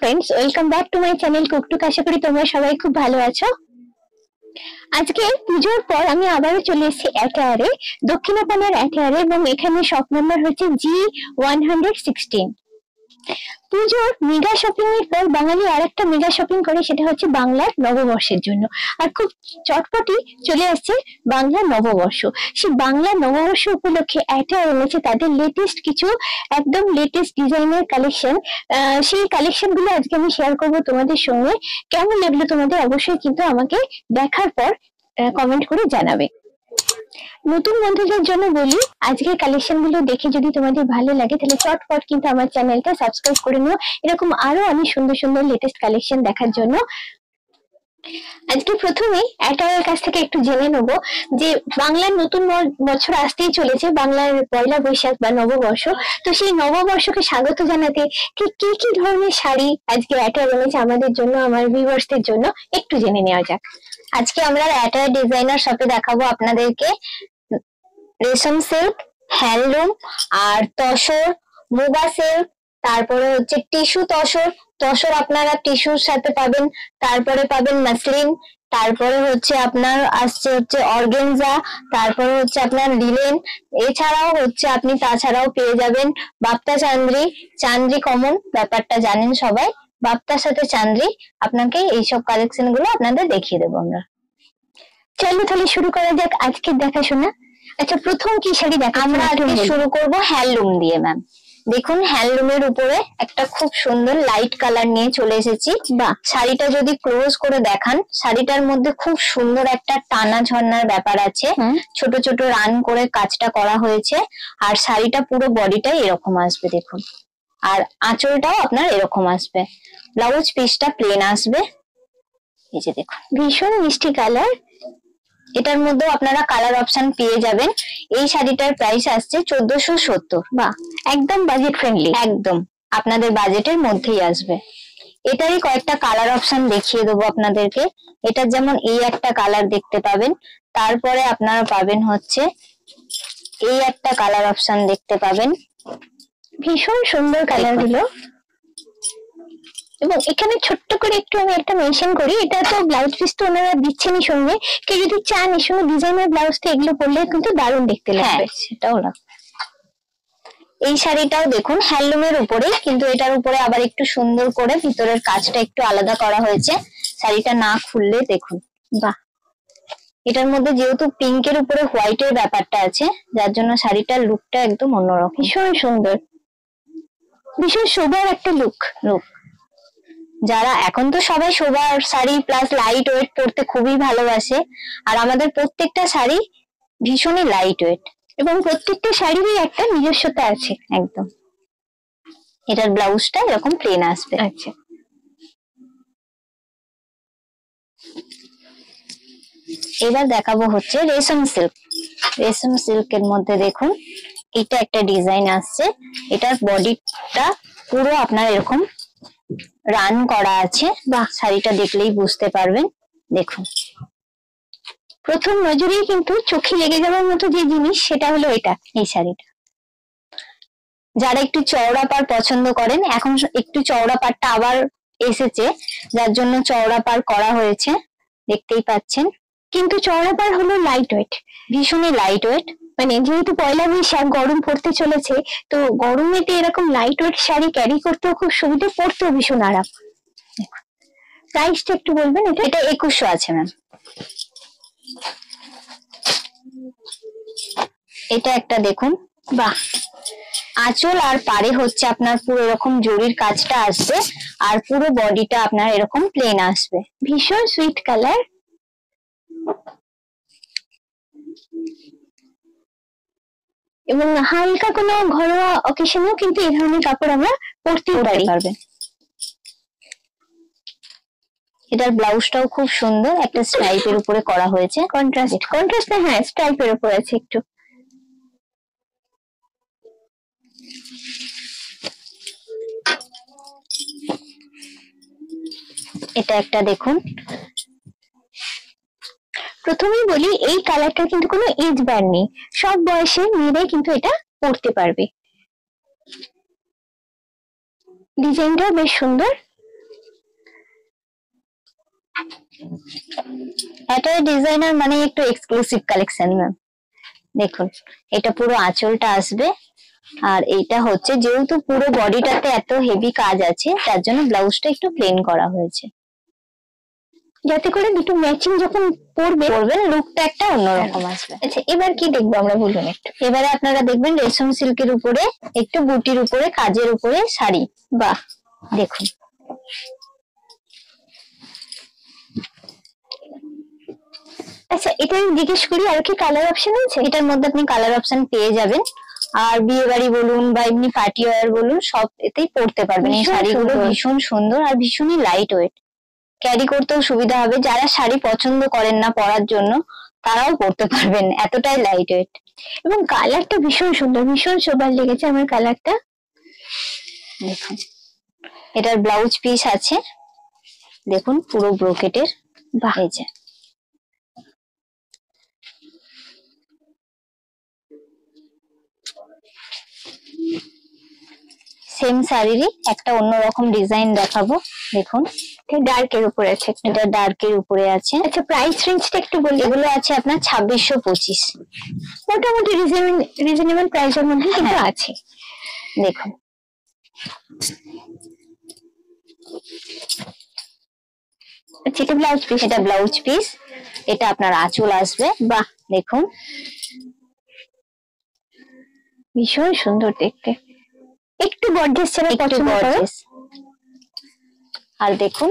Friends, welcome back to my channel Cooktuk. আশা করি তোমরা সবাই খুব ভালো আছো। আজকে পুজোর পর আমি আবারও চলে এসেছি অ্যাটায়ারে, দক্ষিণাপানার অ্যাটায়ারে, এবং এখানে শপ নাম্বার হচ্ছে G116। পুজোর মেগা শপিং এর পর বাঙালি আর একটা মেগা শপিং করে, সেটা হচ্ছে বাংলার নববর্ষের জন্য। আর খুব চটপটি চলে আসছে বাংলার নববর্ষ। সেই বাংলার নববর্ষ উপলক্ষে অ্যাটায়ার এনেছে তাদের লেটেস্ট কিছু একদম লেটেস্ট ডিজাইনের কালেকশন। সেই কালেকশন গুলো আজকে আমি শেয়ার করবো তোমাদের সঙ্গে। কেমন লাগলো তোমাদের অবশ্যই কিন্তু আমাকে দেখার পর কমেন্ট করে জানাবে। নতুন বন্ধুদের জন্য বলি, আজকের কালেকশন গুলো দেখে যদি তোমাদের ভালো লাগে তাহলে চটপট কিন্তু আমার চ্যানেলটা সাবস্ক্রাইব করে নিও, এরকম আরো অনেক সুন্দর সুন্দর লেটেস্ট কালেকশন দেখার জন্য। আজকে প্রথমেই অ্যাটায়ারের কাছ থেকে একটু জেনে নেবো যে বাংলার নতুন বছর আসতেই চলেছে, বাংলার পয়লা বৈশাখ বা নববর্ষ। তো সেই নববর্ষকে স্বাগত জানাতে ঠিক কি কি ধরনের শাড়ি আজকে অ্যাটায়ার এনেছে আমাদের জন্য, আমার ভিউয়ার্সদের জন্য একটু জেনে নেওয়া যাক। আজকে আমরা অ্যাটায়ার ডিজাইনার শপে দেখাবো আপনাদেরকে রেশম সিল্ক, হ্যান্ডলুম, আর তসর, মুগা সিল্ক, তারপরে হচ্ছে টিস্যু তসর। তসর আপনারা টিস্যুর সাথে পাবেন, তারপরে পাবেন মাসলিন, তারপরে হচ্ছে আপনার আসছে হচ্ছে অর্গেনজা, তারপরে হচ্ছে আপনার লিলেন। এছাড়াও হচ্ছে আপনি তাছাড়াও পেয়ে যাবেন বাপ্তা চান্দ্রি। চান্দ্রি কমন ব্যাপারটা জানেন সবাই, বাপ্তার সাথে চান্দ্রি। আপনাকে এইসব কালেকশন গুলো আপনাদের দেখিয়ে দেবো আমরা। চলো তাহলে শুরু করা যাক আজকের দেখাশোনা। আচ্ছা, প্রথম কি শাড়ি দেখা? আমরা আজকে শুরু করব হ্যান্ডলুম দিয়ে। ম্যাম দেখুন, হ্যান্ডলুমের উপরে একটা খুব সুন্দর লাইট কালার নিয়ে চলে এসেছি। বা শাড়িটা যদি ক্লোজ করে দেখান, শাড়িটার মধ্যে খুব সুন্দর একটা টানা ঝর্ণার ব্যাপার আছে, ছোট ছোট রান করে কাজটা করা হয়েছে। আর শাড়িটা পুরো বডিটাই এরকম আসবে দেখুন, আর আঁচলটাও আপনার এরকম আসবে। ব্লাউজ পিসটা প্লেন আসবে, এই যে দেখুন ভীষণ মিষ্টি কালার। এটার মধ্যে আপনারা কালার অপশন পেয়ে যাবেন। এই শাড়িটার প্রাইস আসছে 1470। বা একদম বাজেট ফ্রেন্ডলি, একদম আপনাদের বাজেটের মধ্যেই আসবে। এটারই কয়েকটা কালার অপশন দেখিয়ে দেবো আপনাদেরকে। এটার যেমন এই একটা কালার দেখতে পাবেন, তারপরে আপনারা পাবেন হচ্ছে এই একটা কালার অপশন দেখতে পাবেন। ভীষণ সুন্দর কালার গুলো। এবং এখানে ছোট্ট করে একটু আমি একটা মেনশন করি, এটা তো ব্লাউজ পিস তো ওনারা দিচ্ছেনই সঙ্গে, কেউ যদি চান এর সঙ্গে ডিজাইনার ব্লাউজটা এগুলো পরলে কিন্তু দারুণ দেখতে লাগবে। সেটাও লাগবে। এই শাড়িটাও দেখুন হ্যান্ডলুমের উপরে, কিন্তু এটার উপরে আবার একটু সুন্দর করে ভিতরের কাজটা একটু আলাদা করা হয়েছে। শাড়িটা না খুললে দেখুন, বাহ, এটার মধ্যে যেহেতু পিঙ্কের উপরে হোয়াইটের ব্যাপারটা আছে, যার জন্য শাড়িটার লুকটা একদম অন্যরকম। ভীষণ সুন্দর, ভীষণ সোবার একটা লুক। যারা এখন তো সবাই সোবার শাড়ি প্লাস লাইট ওয়েট পরতে খুবই ভালোবাসে, আর আমাদের প্রত্যেকটা শাড়ি ভীষণই লাইট ওয়েট, এবং প্রত্যেকটা শাড়িরই একটা নিজস্বতা আছে। একদম। এটার ব্লাউজটা এরকম প্লেন আসবে। আচ্ছা, এবার দেখাবো হচ্ছে রেশম সিল্ক। রেশম সিল্কের মধ্যে দেখুন এটা একটা ডিজাইন আসছে। এটার বডিটা পুরো আপনার এরকম রান করা আছে, বা শাড়িটা দেখলেই বুঝতে পারবেন। দেখুন প্রথম নজরেই কিন্তু চোখে লেগে যাওয়ার মতো যে জিনিস সেটা হলো এটা, এই শাড়িটা। যারা একটু চওড়া পাড় পছন্দ করেন, এখন একটু চওড়া পাড়টা আবার এসেছে, যার জন্য চওড়া পাড় করা হয়েছে, দেখতেই পাচ্ছেন। কিন্তু চওড়া পাড় হলো লাইট ওয়েট, ভীষণই লাইট ওয়েট। মানে যেহেতু পয়লা বৈশাখ গরম পড়তে চলেছে, তো গরমেতে এরকম লাইট ওয়েট শাড়ি ক্যারি করতেও খুব সুবিধে, পড়তেও ভীষণ আরাম। প্রাইসটা একটু বলবেন? এটা 2100 আছে ম্যাম। এটা একটা দেখুন, বাহ, আঁচল আর পাড়ে হচ্ছে আপনার পুরো এরকম জরির কাজটা আসবে, আর পুরো বডিটা আপনার এরকম প্লেন আসবে। ভীষণ সুইট কালার। এবং হালকা কোনো ঘরোয়া অকেশনেও কিন্তু এই ধরনের কাপড় আমরা পরতে পারবেন। এটার ব্লাউজটাও খুব সুন্দর, একটা স্ট্রাইপের উপরে করা হয়েছে। কন্ট্রাস্ট হ্যাঁ, স্ট্রাইপের উপর আছে একটু। এটা একটা দেখুন। প্রথমেই বলি এই কালারটা কিন্তু কোনো এজ ব্যান্ড নেই, সব বয়সে মেয়েরাই কিন্তু এটা পরতে পারবে। ডিজাইনটা বেশ সুন্দর। অ্যাটায়ার ডিজাইনার মানে একটু এক্সক্লুসিভ কালেকশন ম্যাম। দেখুন এটা পুরো আঁচলটা আসবে, আর এইটা হচ্ছে যেহেতু পুরো বডিটাতে এত হেভি কাজ আছে তার জন্য ব্লাউজটা একটু প্লেন করা হয়েছে, যাতে করে দুটো ম্যাচিং যখন পরবেন লুকটা একটা অন্যরকম আসবে। আচ্ছা এবার কি দেখবো আমরা, বলুন একটু। এবারে আপনারা দেখবেন রেশম সিল্কের উপরে একটু বুটির উপরে কাজের উপরে শাড়ি। বাহ, দেখুন আচ্ছা এটা জিজ্ঞেস করি, আর কি কালার অপশন আছে? এটার মধ্যে আপনি কালার অপশন পেয়ে যাবেন, আর বিয়ে বাড়ি বলুন বা এমনি পার্টি ওয়্যার বলুন সব এতেই পরতে পারবেন। এই ভীষণ শাড়িগুলো সুন্দর। ভীষণ সুন্দর আর ভীষণই লাইট ওয়েট, ক্যারি করতেও সুবিধা হবে। যারা শাড়ি পছন্দ করেন না পরার জন্য তারাও পরতে পারবেন, এতটাই লাইট ওয়েট। এবং কালারটা ভীষণ সুন্দর, ভীষণ সোবার লেগেছে আমার কালারটা। দেখুন এটার ব্লাউজ পিস আছে, দেখুন পুরো ব্রোকেটের। বাহ, এই যে সেম শাড়িরই একটা অন্যরকম ডিজাইন দেখাবো। দেখুন ডার্কের উপরে আছে, এটা ডার্কের উপরে আছে। আচ্ছা প্রাইস রেঞ্জটা একটু বলুন। এগুলো আছে আপনার 2625। মোটামুটি রিজনেবল প্রাইসের মধ্যে কিন্তু আছে। দেখুন আচ্ছা এটা ব্লাউজ পিস, এটা ব্লাউজ পিস, এটা আপনার আঁচল আসবে। বাহ দেখুন ভীষণ সুন্দর দেখতে, একটু গর্জিয়াস ছাড়া একটু পছন্দ করে। গর্জিয়াস। আর দেখুন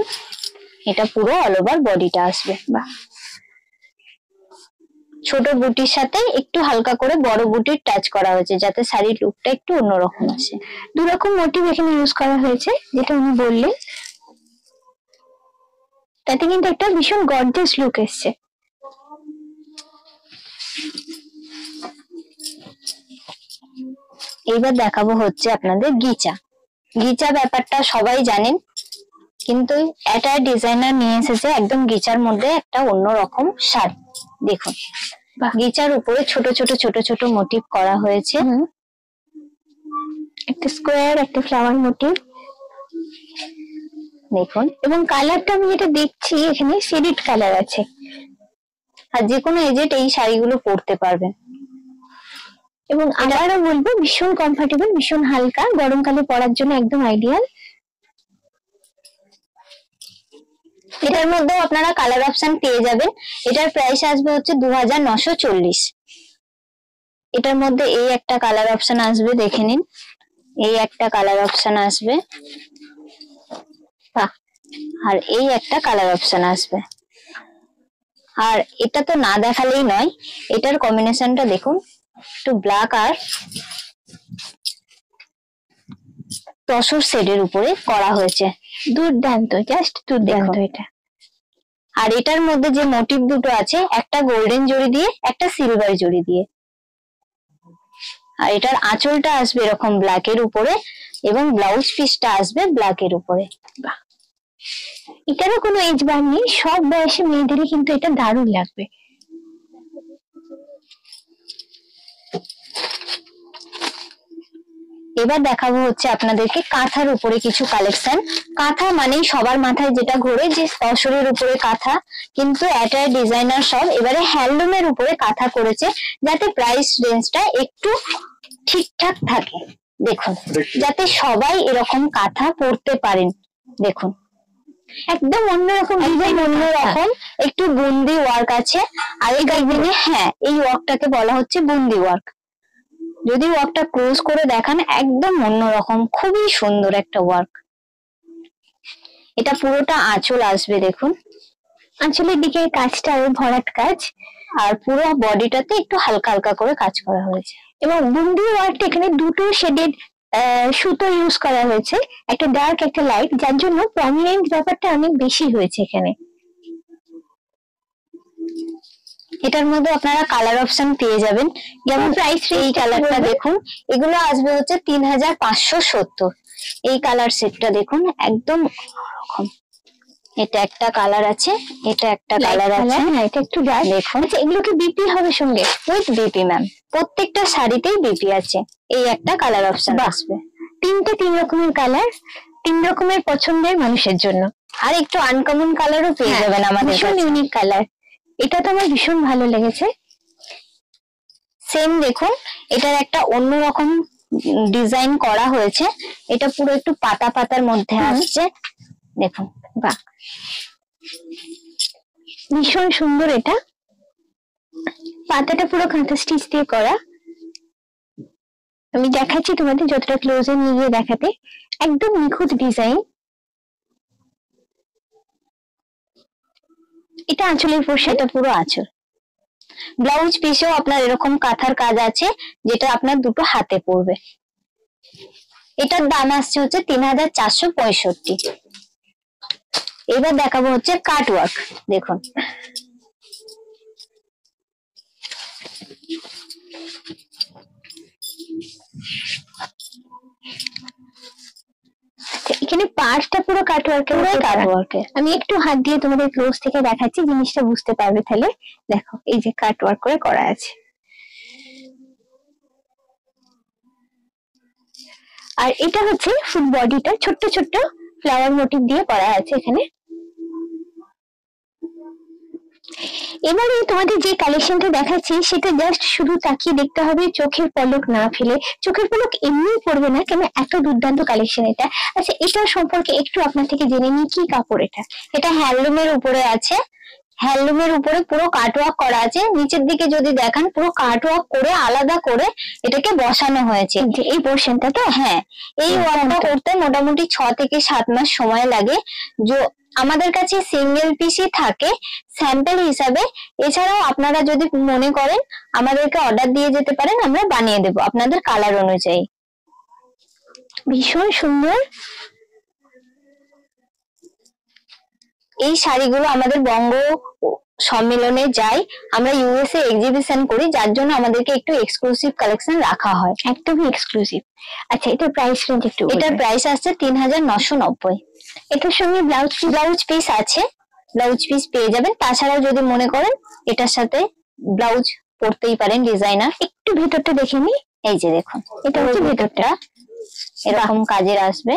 এটা পুরো অল ওভার বডিটা আসবে। বাহ, ছোট বুটির সাথে একটু হালকা করে বড় বুটির টাচ করা হয়েছে যাতে শাড়ির লুকটা একটু অন্যরকম আসে। দু রকম মোটিভ এখানে ইউজ করা হয়েছে যেটা উনি বললেন, তাতে কিন্তু একটা ভীষণ গর্জিয়াস লুক এসছে। এইবার দেখাবো হচ্ছে আপনাদের গিচা। গিচা ব্যাপারটা সবাই জানেন, কিন্তু অ্যাটায়ার ডিজাইনার নিয়ে এসেছে একদম গিচার মধ্যে একটা অন্যরকম শাড়ি। দেখুন গিচার উপরে ছোট ছোট ছোট ছোট মোটিভ করা হয়েছে, একটা স্কোয়ার, একটা ফ্লাওয়ার মোটিভ। দেখুন এবং কালারটা আমি যেটা দেখছি এখানে শেডেড কালার আছে, আর যে কোনো এজেট এই শাড়িগুলো পরতে পারবেন। এবং আবারও বলবো ভীষণ কমফোর্টেবল, ভীষণ হালকা, গরমকালে পরার জন্য একদম আইডিয়াল। এটার মধ্যেও আপনারা কালার অপশন পেয়ে যাবেন। এটার প্রাইস আসবে হচ্ছে 2940। এটার মধ্যে এই একটা কালার অপশন আসবে, দেখে নিন এই একটা কালার অপশন আসবে, আর এই একটা কালার অপশন আসবে। আর এটা তো না দেখালেই নয়, এটার কম্বিনেশনটা দেখুন, একটু ব্ল্যাক আর তসর শেডের উপরে করা হয়েছে। দুর্দান্ত, জাস্ট দুর্দান্ত এটা। আর এটার মধ্যে যে মোটিভ দুটো আছে, একটা গোল্ডেন জড়ি দিয়ে একটা সিলভার জড়ি দিয়ে। আর এটার আঁচলটা আসবে এরকম ব্ল্যাকের উপরে এবং ব্লাউজ পিসটা আসবে ব্ল্যাকের উপরে। বাহ, এটারও কোনো এজ বার নেই, সব বয়সী মেয়েদেরই কিন্তু এটা দারুণ লাগবে। এবার দেখাবো হচ্ছে আপনাদেরকে কাঁথার উপরে কিছু কালেকশন। কাঁথা মানেই সবার মাথায় যেটা ঘোরে যে তসরের উপরে কাঁথা, কিন্তু অ্যাটায়ার ডিজাইনার সব এবারে হ্যান্ডলুমের উপরে কাঁথা করেছে যাতে প্রাইস রেঞ্জটা একটু ঠিকঠাক থাকে। দেখুন যাতে সবাই এরকম কাঁথা পরতে পারেন। দেখুন একদম অন্যরকম ডিজাইন, অন্যরকম একটু বুন্দি ওয়ার্ক আছে। আগেকার দিনে এই ওয়ার্কটাকে বলা হচ্ছে বুন্দি ওয়ার্ক। যদি ওয়ার্কটা ক্লোজ করে দেখান একদম অন্যরকম, খুবই সুন্দর একটা ওয়ার্ক। এটা পুরোটা আঁচল আসবে, দেখুন আঁচলের দিকে কাজটা আরো ভরাট কাজ, আর পুরো বডিটাতে একটু হালকা হালকা করে কাজ করা হয়েছে। এবং বুন্দি ওয়ার্কটা এখানে দুটো শেডেড সুতো ইউজ করা হয়েছে, একটা ডার্ক একটা লাইট, যার জন্য প্রমিনেন্ট ব্যাপারটা অনেক বেশি হয়েছে এখানে। এটার মধ্যে আপনারা কালার অপশন পেয়ে যাবেন, যেমন প্রাইস এই কালারটা দেখুন, এগুলো আসবে হচ্ছে 3570। এই কালার সেটটা দেখুন একদম অন্যরকম। এটা একটা কালার আছে, এটা একটা কালার আছে, এটা একটু ডার্ক। দেখুন আচ্ছা এগুলোকে বিপি হবে সঙ্গে? উইথ বিপি ম্যাম, প্রত্যেকটা শাড়িতেই বিপি আছে। এই একটা কালার অপশন আসবে। তিন রকমের কালার, তিন রকমের পছন্দের মানুষের জন্য। আর একটু আনকমন কালারও পেয়ে যাবেন আমাদের ভীষণ ইউনিক কালার, এটা তো আমার ভীষণ ভালো লেগেছে। সেম দেখুন এটার একটা অন্যরকম ডিজাইন করা হয়েছে, এটা পুরো একটু পাতা পাতার মধ্যে আসছে দেখুন। বাহ, ভীষণ সুন্দর। এটা পাতাটা পুরো কাঁথা স্টিচ দিয়ে করা। আমি দেখাচ্ছি তোমাদের যতটা ক্লোজে নিয়ে গিয়ে দেখাতে, একদম নিখুঁত ডিজাইন। এটা আঁচলের পোর্শন, এটা পুরো আঁচল। ব্লাউজ পিসেও আপনার এরকম কাঁথার কাজ আছে যেটা আপনার দুটো হাতে পড়বে। এটার দাম আসছে হচ্ছে 3465। এবার দেখাবো হচ্ছে কাট ওয়ার্ক। দেখুন এখানে পার্টটা পুরো কাটওয়ার্কের, আমি একটু হাত দিয়ে তোমাদের ক্লোজ থেকে দেখাচ্ছি, জিনিসটা বুঝতে পারবে তাহলে। দেখো এই যে কাটওয়ার্ক করে করা আছে, আর এটা হচ্ছে ফুল বডিটা ছোট্ট ছোট্ট ফ্লাওয়ার মোটিভ দিয়ে করা আছে এখানে। এবারে তোমাদের যে কালেকশনটা দেখাচ্ছি সেটা জাস্ট শুধু তাকিয়ে দেখতে হবে, চোখের পলক না ফেলে। চোখের পলক এমনি পড়বে না, কেন এত দুর্দান্ত কালেকশন এটা। আচ্ছা, এটার সম্পর্কে একটু আপনার থেকে জেনে নিই, কি কাপড় এটা? এটা হ্যান্ডলুমের উপরে আছে, হ্যান্ডলুমের উপরে পুরো কাটওয়ার্ক করা আছে। নিচের দিকে যদি দেখেন পুরো কাটওয়ার্ক করে আলাদা করে এটাকে বসানো হয়েছে এই পোর্শনটা তো। হ্যাঁ, এই ওয়ার্কটা করতে মোটামুটি 6 থেকে 7 মাস সময় লাগে। আমাদের কাছে সিঙ্গেল পিসই থাকে স্যাম্পল হিসাবে। এছাড়াও আপনারা যদি মনে করেন আমাদেরকে অর্ডার দিয়ে যেতে পারেন, আমরা বানিয়ে দেব আপনাদের কালার অনুযায়ী। ভীষণ সুন্দর। এই শাড়িগুলো আমাদের বঙ্গ সম্মেলনে যায়, আমরা ইউএসএ এক্সিবিশন করি, যার জন্য আমাদেরকে একটু এক্সক্লুসিভ কালেকশন রাখা হয়। একদমই এক্সক্লুসিভ। আচ্ছা, এটার প্রাইস রেঞ্জ একটু? এটার প্রাইস আসছে 3990। এটার সঙ্গে ব্লাউজ পিস আছে, ব্লাউজ পিস পেয়ে যাবেন। তাছাড়াও যদি মনে করেন এটার সাথে ব্লাউজ পরতেই পারেন ডিজাইনার। একটু ভেতরটা দেখে নি। এই যে দেখুন, এটা হচ্ছে ভেতরটা, এরকম কাজের আসবে।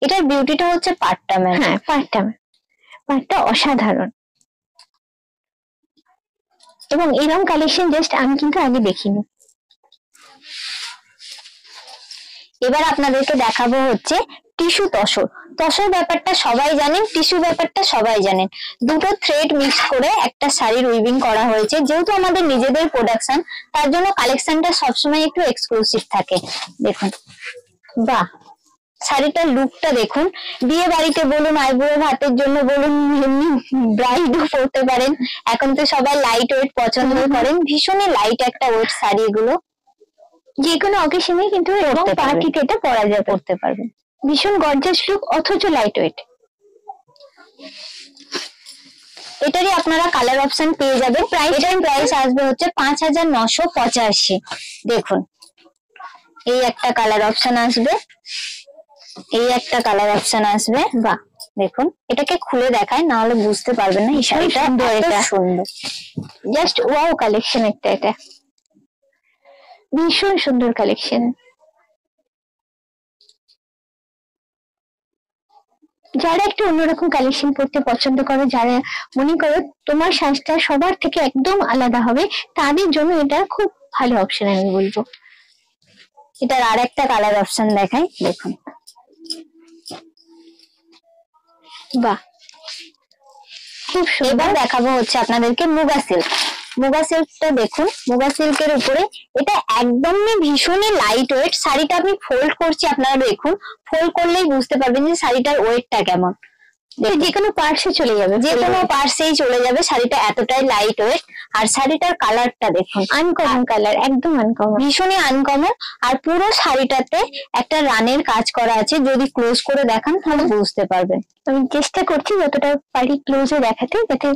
এটার বিউটিটা হচ্ছে পাটটা ম্যাম। হ্যাঁ, পাটটা অসাধারণ, এবং এরকম কালেকশন জাস্ট আমি কিন্তু আগে দেখিনি। এবার আপনাদেরকে দেখাবো হচ্ছে টিস্যু তসর। তসর ব্যাপারটা সবাই জানেন, টিস্যু ব্যাপারটা সবাই জানেন। দুটো থ্রেড মিক্স করে একটা শাড়ির উইভিং করা হয়েছে। যেহেতু আমাদের নিজেদের প্রোডাকশন, তার জন্য কালেকশনটা সবসময় একটু এক্সক্লুসিভ থাকে। দেখুন, বাহ, শাড়িটার লুকটা দেখুন। বিয়ে বাড়িতে বলুন, আইবুড়ো ভাতের জন্য বলুন, এমনি ব্রাইডও পরতে পারেন। এখন তো সবাই লাইট ওয়েট পছন্দ করেন, ভীষণই লাইট একটা ওয়েট শাড়ি এগুলো। যে কোনো অকেশনে কিন্তু পার্টিতে এটা পরা যায়, পরতে পারবেন। ভীষণ গর্জিয়াস লুক, অথচ লাইট ওয়েট। এটারই আপনারা কালার অপশন পেয়ে যাবেন। এটার প্রাইস আসবে হচ্ছে 5985। দেখুন, এই একটা কালার অপশন আসবে, এই একটা কালার অপশন আসবে। বাহ, দেখুন, এটাকে খুলে দেখায়, না হলে বুঝতে পারবেন না। এই শাড়িটা সুন্দর, জাস্ট ওয়াও কালেকশন একটা, এটা ভীষণ সুন্দর কালেকশন। যারা একটু অন্যরকম কালেকশন পড়তে পছন্দ করো, যারা মনে করো তোমার সাজটা সবার থেকে একদম আলাদা হবে, তাদের জন্য এটা খুব ভালো অপশন আমি বলবো। এটার আর একটা কালার অপশন দেখাই, দেখুন। বাহ, খুব সুন্দর। এবার দেখাবো হচ্ছে আপনাদেরকে মুগা সিল্ক। মুগা সিল্কটা দেখুন, মুগা সিল্কের উপরে এটা একদমই ভীষণই লাইট ওয়েট। শাড়িটা আমি ফোল্ড করছি, আপনারা দেখুন, ফোল্ড করলেই বুঝতে পারবেন যে শাড়িটার ওয়েটটা কেমন। যে কোনো পার্সে চলে যাবে, যে কোনো পার্সেই চলে যাবে। শাড়িটা এতটাই লাইট ওয়েট। আর শাড়িটার কালারটা দেখুন, আনকমন কালার, একদম আনকমন, ভীষণই আনকমন। আর পুরো শাড়িটাতে একটা রানের কাজ করা আছে, যদি ক্লোজ করে দেখান তাহলে বুঝতে পারবেন। আমি চেষ্টা করছি যতটা পারি ক্লোজে দেখাতে, যাতে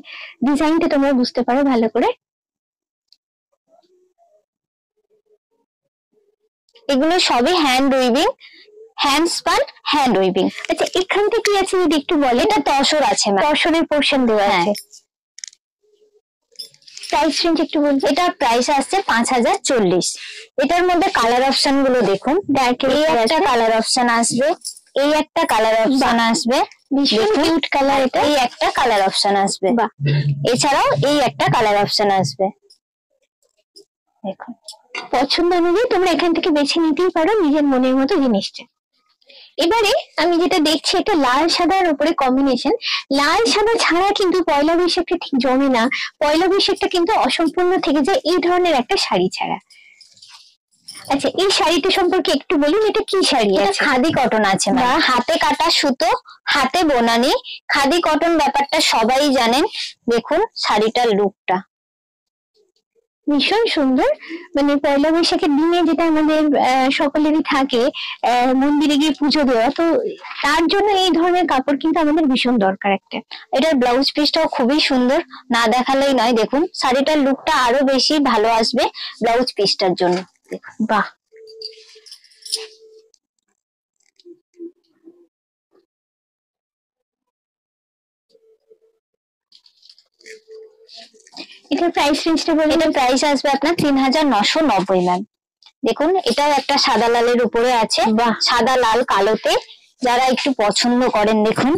ডিজাইনটা তোমরা বুঝতে পারো ভালো করে। এগুলো সবই hand weaving, hand span, hand weaving. আচ্ছা, এখান থেকে কি আছে যদি একটু বলে? এটা তসর আছে, তসরের পোর্শন দেওয়া আছে। প্রাইস রেঞ্জ একটু বলবো? এটার প্রাইস আসছে 5040। এটার মধ্যে কালার অপশন গুলো দেখুন। এই একটা কালার অপশন আসবে, এই একটা কালার অপশন আসবে, ভীষণ কিউট কালার এটা। এই একটা কালার অপশন আসবে, এছাড়াও এই একটা কালার অপশন আসবে। দেখুন পছন্দ অনুযায়ী তোমরা এখান থেকে বেছে নিতেই পারো নিজের মনের মতো জিনিসটা। এবারে আমি যেটা দেখছি এটা লাল সাদার উপরে কম্বিনেশন। লাল সাদা ছাড়া কিন্তু পয়লা বৈশাখটা ঠিক জমে না, পয়লা বৈশাখটা কিন্তু অসম্পূর্ণ থেকে যায় এই ধরনের একটা শাড়ি ছাড়া। আচ্ছা এই শাড়িটা সম্পর্কে একটু বলুন, এটা কি শাড়ি এটা আছে? খাদি কটন আছে, হাতে কাটা সুতো, হাতে বোনানি, খাদি কটন ব্যাপারটা সবাই জানেন। দেখুন শাড়িটার লুকটা ভীষণ সুন্দর। মানে পয়লা বৈশাখের দিনে যেটা আমাদের সকলেরই থাকে মন্দিরে গিয়ে পুজো দেওয়া, তো তার জন্য এই ধরনের কাপড় কিন্তু আমাদের ভীষণ দরকার একটা। এটার ব্লাউজ পিসটাও খুবই সুন্দর, না দেখালেই নয়। দেখুন শাড়িটার লুকটা আরো বেশি ভালো আসবে ব্লাউজ পিসটার জন্য। বাহ, এটার প্রাইস রেঞ্জটা বলুন। এটার প্রাইস আসবে আপনার 3990 ম্যাম। দেখুন এটাও একটা সাদা লালের উপরে আছে, সাদা লাল কালোতে যারা একটু পছন্দ করেন, দেখুন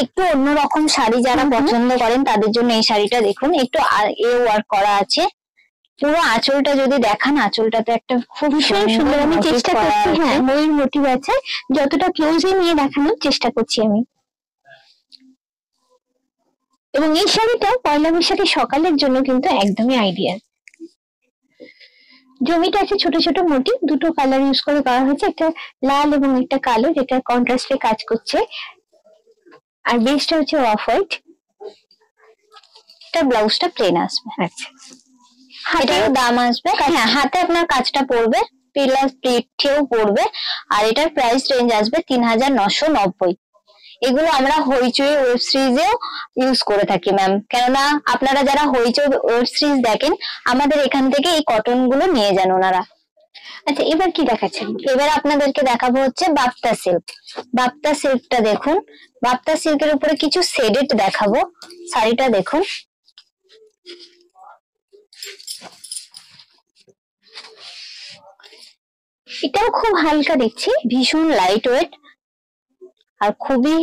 একটু অন্যরকম শাড়ি যারা পছন্দ করেন তাদের জন্য এই শাড়িটা দেখুন একটু ওয়ার্ক করা আছে। পুরো আঁচলটা যদি দেখান, আঁচলটাতে একটা খুব সুন্দর, আমি চেষ্টা করছি, হ্যাঁ ময়ূর মোটিভ আছে, যতটা ক্লোজে নিয়ে দেখানোর চেষ্টা করছি আমি। এবং এই শাড়িটা পয়লা বৈশাখের সকালের জন্য কিন্তু একদমই আইডিয়াল। জমিটা আছে ছোট ছোট মোটিভ, দুটো কালার ইউজ করে করা হয়েছে, একটা লাল এবং একটা কালো, যেটা কন্ট্রাস্টে কাজ করছে। আর বেসটা হচ্ছে অফ হোয়াইট। এটা ব্লাউজটা প্লেন আসবে। আচ্ছা, এটারও দাম আসবে, হ্যাঁ হাতে আপনার কাজটা পড়বে, প্লাস পিঠেও পড়বে। আর এটার প্রাইস রেঞ্জ আসবে 3990। এগুলো আমরা হইচই ওয়েব সিরিজেও ইউজ করে থাকি ম্যাম, কেননা আপনারা যারা হইচই ওয়েব সিরিজ দেখেন আমাদের এখান থেকে এই কটন গুলো নিয়ে যান ওনারা। আচ্ছা এবার কি দেখাচ্ছেন? এবার আপনাদেরকে দেখাবো হচ্ছে বাপ্তা সিল্ক। বাপ্তা সিল্কটা দেখুন, বাপ্তা সিল্কের উপরে কিছু শেডেড দেখাবো। শাড়িটা দেখুন, এটাও খুব হালকা দেখছি, ভীষণ লাইট ওয়েট আর খুবই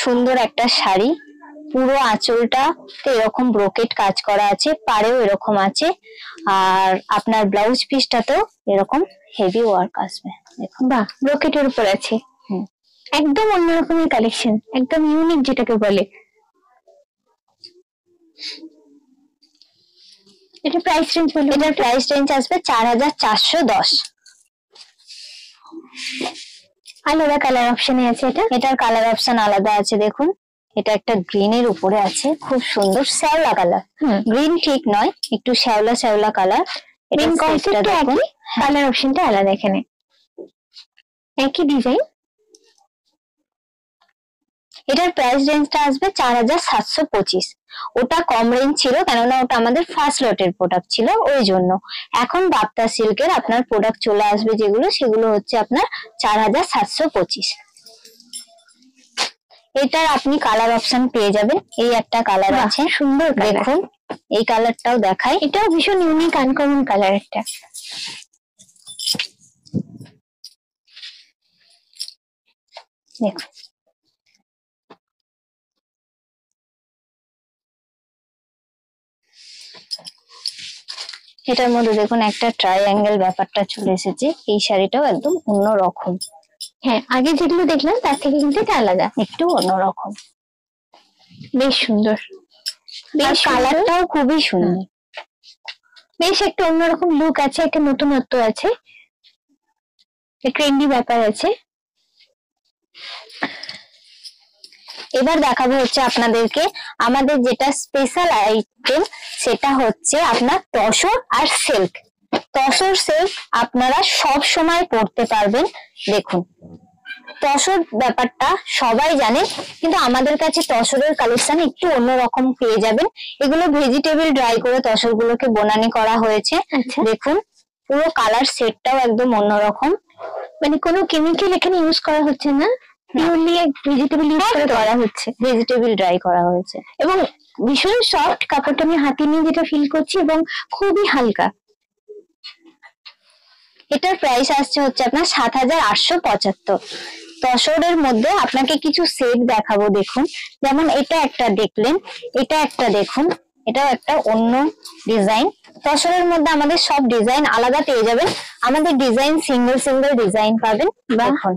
সুন্দর একটা শাড়ি। পুরো আঁচলটা এরকম ব্রোকেট কাজ করা আছে, পাড়েও এরকম আছে, আর আপনার ব্লাউজ পিসটাতেও এরকম হেভি ওয়ার্ক আসবে। দেখুন বাহ, ব্রোকেটের উপর আছে, একদম অন্যরকমের কালেকশন, একদম ইউনিক যেটাকে বলে। এটা প্রাইস রেঞ্জ বলুন। এটার প্রাইস রেঞ্জ আসবে 4410। আলাদা কালার অপশনে আছে এটা? এটার কালার অপশন আলাদা আছে। দেখুন এটা একটা গ্রিনের উপরে আছে, খুব সুন্দর শ্যাওলা কালার, গ্রিন ঠিক নয়, একটু শ্যাওলা শ্যাওলা কালার। মেন কনসেপ্টটা একই, কালার অপশনটা আলাদা, এখানে একই ডিজাইন। এটার প্রাইস রেঞ্জটা আসবে 4725। ওটা কম রেঞ্জ ছিল, কেননা ওটা আমাদের ফার্স্ট লটের প্রোডাক্ট ছিল, ওই জন্য। এখন বাপ্তা সিল্কের আপনার প্রোডাক্ট চলে আসবে যেগুলো, সেগুলো হচ্ছে আপনার 4725। এটার আপনি কালার অপশন পেয়ে যাবেন, এই একটা কালার আছে সুন্দর, দেখুন এই কালারটাও দেখাই, এটাও ভীষণ ইউনিক আনকমন কালার একটা। দেখুন এটার মধ্যে দেখুন একটা ট্রাইঅ্যাঙ্গেল ব্যাপারটা চলে এসেছে, এই শাড়িটাও একদম অন্যরকম। হ্যাঁ আগে যেগুলো দেখলাম তার থেকে কিন্তু এটা আলাদা, একটু অন্যরকম, বেশ সুন্দর, বেশ কালারটাও খুবই সুন্দর, বেশ একটা অন্যরকম লুক আছে, একটা নতুনত্ব আছে, ট্রেন্ডি ব্যাপার আছে। এবার দেখাবো হচ্ছে আপনাদেরকে আমাদের যেটা স্পেশাল আইটেম, সেটা হচ্ছে আপনার তসর আর সিল্ক। তসর সিল্ক আপনারা সব সময় পরতে পারবেন। দেখুন তসর ব্যাপারটা সবাই জানে, কিন্তু আমাদের কাছে তসরের কালেকশন একটু অন্যরকম পেয়ে যাবেন। এগুলো ভেজিটেবল ড্রাই করে তসর গুলোকে বোনানি করা হয়েছে। দেখুন পুরো কালার সেটটাও একদম অন্যরকম, মানে কোনো কেমিক্যাল এখানে ইউজ করা হচ্ছে না, পিওরলি ভেজিটেবল ইউজ করে করা হচ্ছে, ভেজিটেবল ড্রাই করা হয়েছে। এবং ভীষণ সফট কাপড়টা আমি হাতে নিয়ে যেটা ফিল করছি, এবং খুবই হালকা। এটার প্রাইস আসছে হচ্ছে আপনার 7875। তসরের মধ্যে আপনাকে কিছু সেট দেখাবো। দেখুন, যেমন এটা একটা দেখলেন, এটা একটা দেখুন, এটাও একটা অন্য ডিজাইন। তসরের মধ্যে আমাদের সব ডিজাইন আলাদা পেয়ে যাবেন, আমাদের ডিজাইন সিঙ্গেল সিঙ্গেল ডিজাইন পাবেন। দেখুন,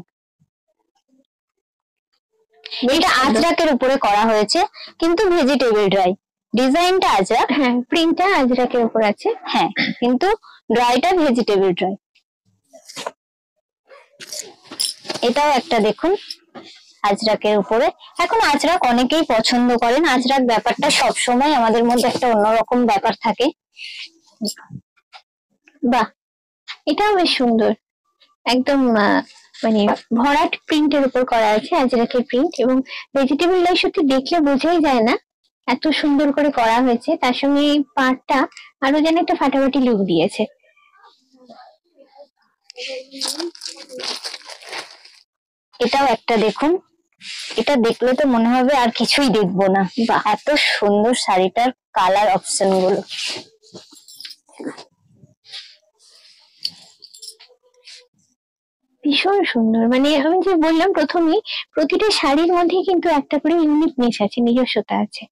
এটা আজরাকের উপরে করা হয়েছে, কিন্তু ভেজিটেবল ড্রাই। ডিজাইনটা আজরাক, হ্যাঁ প্রিন্টটা আজরাকের উপর আছে, হ্যাঁ, কিন্তু ড্রাইটা ভেজিটেবল ড্রাই। এটাও একটা দেখুন আজরাকের উপরে। এখন আজরাক অনেকেই পছন্দ করেন, আজরাক ব্যাপারটা সবসময় আমাদের মধ্যে একটা অন্যরকম ব্যাপার থাকে। বাহ, এটাও বেশ সুন্দর, একদম মানে ভরাট প্রিন্টের উপর করা আছে আজরাকের প্রিন্ট, এবং ভেজিটেবল ড্রাই সত্যি দেখলে বোঝাই যায় না এত সুন্দর করে করা হয়েছে। তার সঙ্গে এই পাড়টা আরো যেন একটা ফাটাফাটি লুক দিয়েছে। এটাও একটা দেখুন, এটা দেখলে তো মনে হবে আর কিছুই দেখবো না, বা এত সুন্দর শাড়িটার কালার অপশন গুলো। ভীষণ সুন্দর, মানে আমি যে বললাম প্রথমেই, প্রতিটা শাড়ির মধ্যে কিন্তু একটা করে ইউনিকনেস আছে, নিজস্বতা আছে।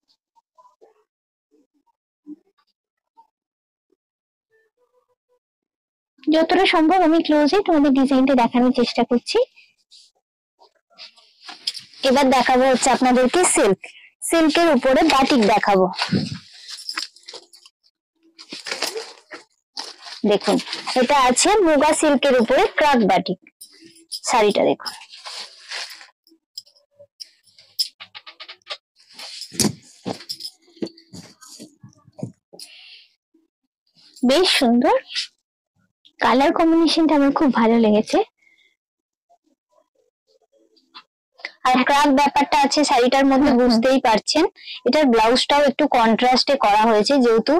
যতটা সম্ভব আমি ক্লোজে তোমাদের ডিজাইনটা দেখানোর চেষ্টা করছি। এবার দেখাবো হচ্ছে আপনাদেরকে সিল্ক, সিল্কের উপরে বাটিক দেখাবো। দেখুন, এটা আছে মুগা সিল্কের উপরে ক্রাক বাটিক। শাড়িটা দেখুন, বেশ সুন্দর, কালার কম্বিনেশনটা আমার খুব ভালো লেগেছে। আর ক্রাক ব্যাপারটা আছে শাড়িটার মধ্যে, বুঝতেই পারছেন। এটার ব্লাউজটাও একটু কন্ট্রাস্টে করা হয়েছে, যেহেতু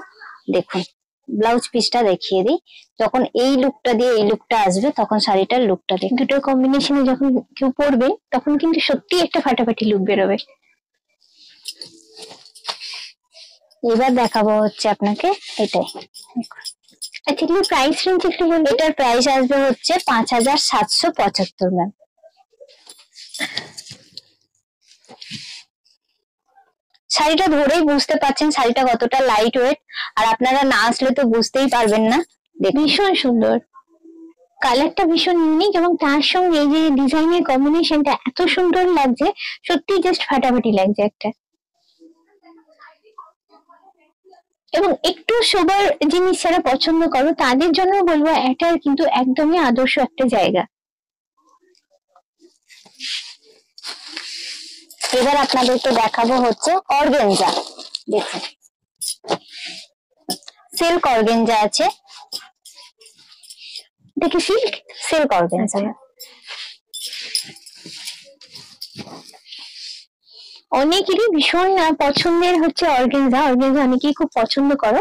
দেখুন ব্লাউজ পিসটা দেখিয়ে দিই। যখন এই লুকটা দিয়ে এই লুকটা আসবে, তখন শাড়িটার লুকটা দেখুন। দুটোর কম্বিনেশনে যখন কেউ পরবে, তখন কিন্তু সত্যি একটা ফাটাফাটি লুক বেরোবে। এবার দেখাবো হচ্ছে আপনাকে এটাই। আচ্ছা, এগুলো প্রাইস রেঞ্জ একটু বলবে? এটার প্রাইস আসবে হচ্ছে 5775 ম্যাম। শাড়িটা ধরেই বুঝতে পারছেন শাড়িটা কতটা লাইট ওয়েট, আর আপনারা না আসলে তো বুঝতেই পারবেন না। ভীষণ সুন্দর, কালারটা ভীষণ ইউনিক, এবং তার সঙ্গে এই যে ডিজাইনের কম্বিনেশনটা এত সুন্দর লাগছে, সত্যি জাস্ট ফাটাফাটি লাগছে একটা। এবং একটু সোবার জিনিস যারা পছন্দ করো, তাদের জন্য বলবো এটা কিন্তু একদমই আদর্শ একটা জায়গা। এবার আপনাদেরকে দেখাবো হচ্ছে অর্গেনজা। দেখুন, সিল্ক অর্গেনজা আছে, দেখি সিল্ক, সিল্ক অর্গেনজা। অনেকেরই ভীষণ পছন্দের হচ্ছে অর্গেনজা, অর্গেনজা অনেকেই খুব পছন্দ করো।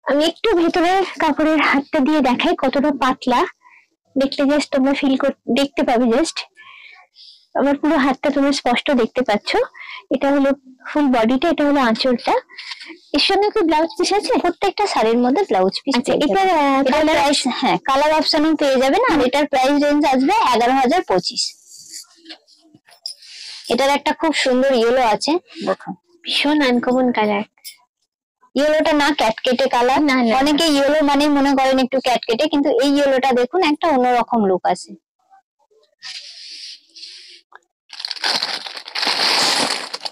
আমি একটু ভেতরের কাপড়ের হাতটা দিয়ে দেখাই কতটা পাতলা, দেখলে জাস্ট তোমরা দেখতে পাবে। জাস্ট আমার পুরো হাতটা তোমরা স্পষ্ট দেখতে পাচ্ছ। এটা হলো ফুল বডিটা, এটা হলো আঁচলটা। এর সঙ্গে কি ব্লাউজ পিস আছে? প্রত্যেকটা শাড়ির মধ্যে ব্লাউজ পিস। আচ্ছা, এটার প্রাইস, হ্যাঁ, কালার অপশনও পেয়ে যাবেন। আর এটার প্রাইস রেঞ্জ আসবে 11,025। এটার একটা খুব সুন্দর ইয়েলো আছে, দেখুন, ভীষণ আনকমন কালার। ইয়েলোটা না ক্যাটকেটে কালার, না, না, অনেকে ইয়েলো মানে মনে করেন একটু ক্যাটকেটে, কিন্তু এই ইয়েলোটা দেখুন একটা অন্যরকম লুক আছে।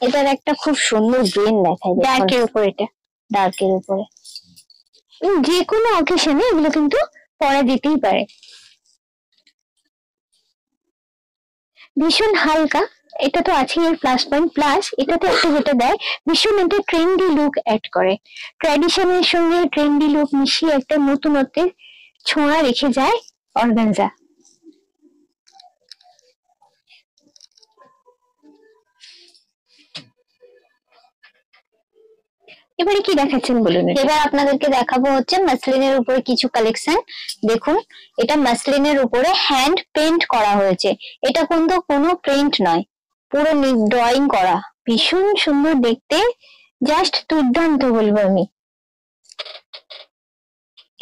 এটার একটা খুব সুন্দর গ্রিন দেখায়, ডার্কের উপর, এটা ডার্কের উপরে। যে কোনো অকেশনে এগুলো কিন্তু পরা যেতেই পারে। ভীষণ হালকা, এটা তো আছে এর প্লাস পয়েন্ট। প্লাস এটাতে একটা যেটা দেয়, ভীষণ একটা ট্রেন্ডি লুক অ্যাড করে, ট্র্যাডিশনের সঙ্গে ট্রেন্ডি লুক মিশিয়ে একটা নতুনত্বের ছোঁয়া রেখে যায় অর্গানজা। এবারে কি দেখাচ্ছেন বলুন? এবার আপনাদেরকে দেখাবো হচ্ছে মাসলিনের উপরে কিছু কালেকশন। দেখুন, এটা মাসলিনের উপরে হ্যান্ড পেইন্ট করা হয়েছে। এটা কিন্তু কোনো প্রিন্ট নয়, পুরো ড্রয়িং করা। ভীষণ সুন্দর দেখতে, জাস্ট দুর্দান্ত বলবো আমি।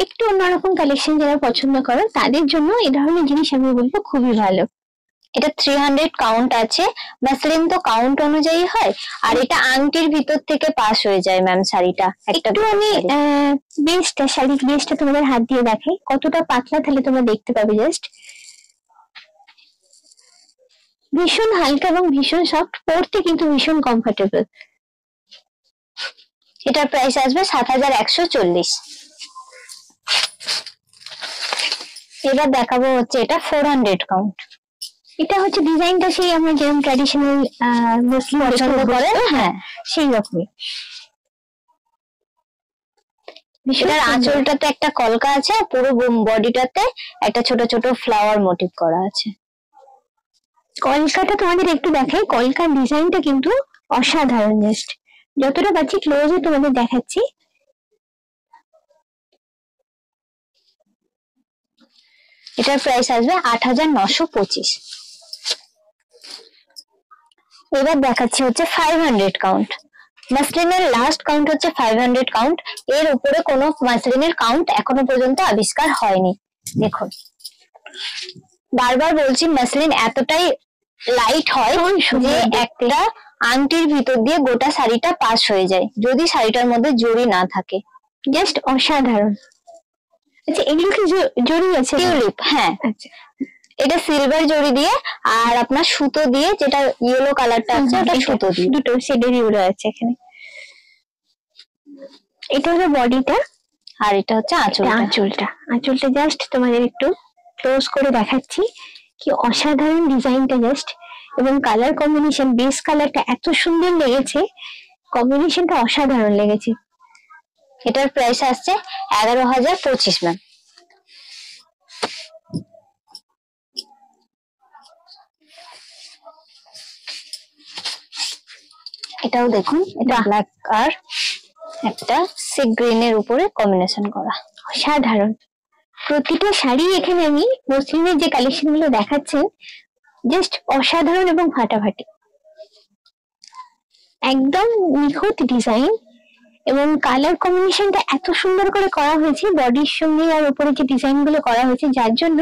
একটু অন্যরকম কালেকশন যারা পছন্দ করো, তাদের জন্য এই ধরনের জিনিস আমি বলবো খুবই ভালো। এটা 300 কাউন্ট আছে। মাসলিন তো কাউন্ট অনুযায়ী হয়, আর এটা আংটির ভিতর থেকে পাস হয়ে যায় ম্যাম শাড়িটা। একটু আমি বেসটা, শাড়ির বেসটা তোমাদের হাত দিয়ে দেখাই কতটা পাতলা, তাহলে তোমরা দেখতে পাবে। জাস্ট ভীষণ হালকা এবং ভীষণ সফট, পরতে কিন্তু ভীষণ কমফোর্টেবল। এটার প্রাইস আসবে 7140। এবার দেখাবো হচ্ছে এটা 400 কাউন্ট। এটা হচ্ছে ডিজাইনটা সেই আমরা যেরকম ট্র্যাডিশনাল মুসলিম পছন্দ করে, হ্যাঁ সেই রকমই। এটার আঁচলটাতে একটা কলকা আছে, আর পুরো বডিটাতে একটা ছোট ছোট ফ্লাওয়ার মোটিভ করা আছে। কলকাটা তোমাদের একটু দেখাই, কলকার ডিজাইনটা কিন্তু অসাধারণ। জাস্ট যতটা পাচ্ছি ক্লোজে তোমাদের দেখাচ্ছি। এটার প্রাইস আসবে 8925। এবার দেখাচ্ছি হচ্ছে 500 কাউন্ট। মাসলিনের লাস্ট কাউন্ট হচ্ছে 500 কাউন্ট। এর উপরে কোনো মাসলিনের কাউন্ট এখনো পর্যন্ত আবিষ্কার হয়নি। দেখুন, বারবার বলছি, মাসলিন এতটাই লাইট হয় যে একটা আংটির ভিতর দিয়ে গোটা শাড়িটা পাস হয়ে যায়, যদি শাড়িটার মধ্যে জড়ি না থাকে। জাস্ট অসাধারণ। আচ্ছা, এগুলো কি জড়ি আছে? টিউলিপ, হ্যাঁ। আচ্ছা, এটা সিলভার জড়ি দিয়ে, আর আপনার সুতো দিয়ে, যেটা ইয়েলো কালারটা আছে ওটা সুতো দিয়ে, দুটো শেডের ইউলো আছে এখানে। এটা হলো বডিটা, আর এটা হচ্ছে আঁচলটা। আঁচলটা জাস্ট তোমাদের একটু ক্লোজ করে দেখাচ্ছি, কি অসাধারণ ডিজাইনটা। জাস্ট এবং কালার কম্বিনেশন, বেস কালারটা এত সুন্দর লেগেছে, কম্বিনেশনটা অসাধারণ লেগেছে। এটার প্রাইস আসছে 11025 ম্যাম। এটাও দেখুন, এটা ব্ল্যাক আর একটা সি গ্রিনের উপরে কম্বিনেশন করা, অসাধারণ। প্রতিটা শাড়ি এখানে আমি মুসলিমের যে কালেকশন গুলো দেখাচ্ছেন, জাস্ট অসাধারণ এবং ফাটাফাটি, একদম নিখুঁত ডিজাইন এবং কালার কম্বিনেশনটা এত সুন্দর করে করা হয়েছে বডির সঙ্গে, আর উপরে যে ডিজাইন গুলো করা হয়েছে, যার জন্য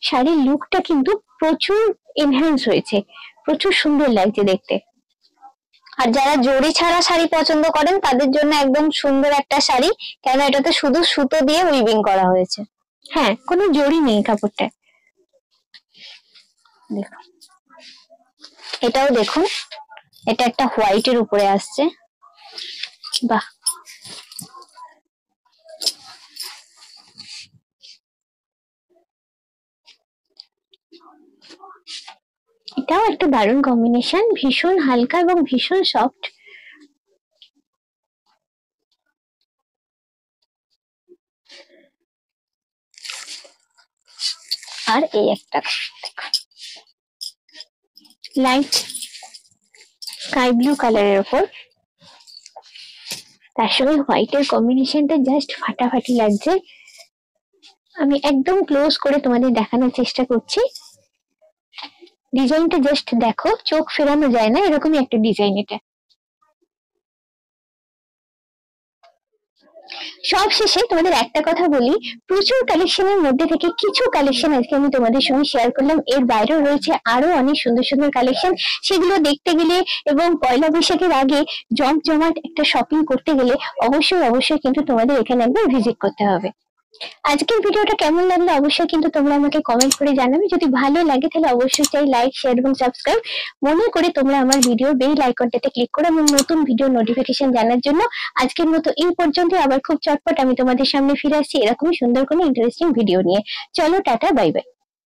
শাড়ির লুকটা কিন্তু প্রচুর এনহ্যান্স হয়েছে, প্রচুর সুন্দর লাগছে দেখতে। আর যারা জড়ি ছাড়া শাড়ি পছন্দ করেন তাদের জন্য একদম সুন্দর একটা শাড়ি, কেন এটাতে শুধু সুতো দিয়ে উইভিং করা হয়েছে। হ্যাঁ, কোনো জড়ি নেই কাপড়টা। দেখুন, এটাও দেখুন, এটা একটা হোয়াইটের উপরে আসছে। বাহ, এটাও একটা দারুণ কম্বিনেশন, ভীষণ হালকা এবং ভীষণ সফট। আর এই একটা লাইট স্কাই ব্লু কালারের উপর, তার সঙ্গে হোয়াইটের কম্বিনেশনটা জাস্ট ফাটাফাটি লাগছে। আমি একদম ক্লোজ করে তোমাদের দেখানোর চেষ্টা করছি। ডিজাইনটা জাস্ট দেখো, চোখ ফেরানো যায় না, এরকমই একটা ডিজাইন এটা। সব শেষে তোমাদের একটা কথা বলি, প্রচুর কালেকশনের মধ্যে থেকে কিছু কালেকশন আজকে আমি তোমাদের সঙ্গে শেয়ার করলাম। এর বাইরেও রয়েছে আরো অনেক সুন্দর সুন্দর কালেকশন, সেগুলো দেখতে গেলে এবং পয়লা বৈশাখের আগে জমজমাট একটা শপিং করতে গেলে অবশ্যই কিন্তু তোমাদের এখানে একবার ভিজিট করতে হবে। আজকের ভিডিওটা কেমন লাগলো অবশ্যই কিন্তু তোমরা আমাকে কমেন্ট করে জানাবে। যদি ভালো লাগে তাহলে অবশ্যই চাই লাইক, শেয়ার এবং সাবস্ক্রাইব মনে করে তোমরা আমার ভিডিওর বেল আইকনটাতে ক্লিক করো এবং নতুন ভিডিও নোটিফিকেশন জানার জন্য। আজকের মতো এই পর্যন্ত, আবার খুব চটপট আমি তোমাদের সামনে ফিরে আসছি এরকমই সুন্দর কোনো ইন্টারেস্টিং ভিডিও নিয়ে। চলো, টাটা, বাই বাই।